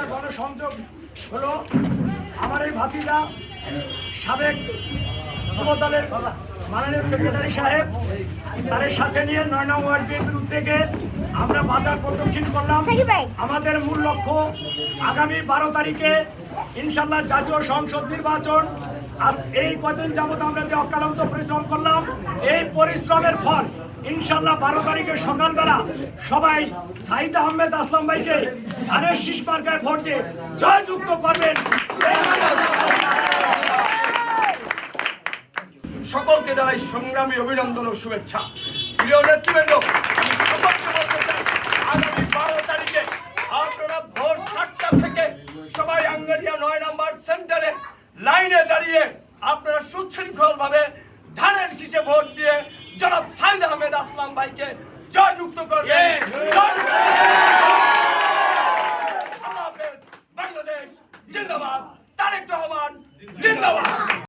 এলাকার গণসংযোগ হলো আমার এই ভাতিজা সাবেক যুব দলের মাননীয় সেক্রেটারি সাহেব, তার সাথে নিয়ে ৯ নং ওয়ার্ড বিএনপির উদ্যোগে আমরা বাজার প্রদক্ষিণ করলাম। আমাদের মূল লক্ষ্য আগামী 12 তারিখে ইনশাল্লাহ জাতীয় সংসদ নির্বাচন। আজ এই কদিন যাবত আমরা যে অক্লান্ত পরিশ্রম করলাম, এই পরিশ্রমের ফল ইনশাল্লাহ 12 তারিখে সকালবেলা সবাই সাইদ আহমেদ আসলাম ভাইকে ধানের শীষ মার্কায় ভোট দিয়ে জয়যুক্ত করবেন। সকলকে জানাই সংগ্রামী অভিনন্দন ও শুভেচ্ছা। প্রিয় নেতৃবৃন্দ,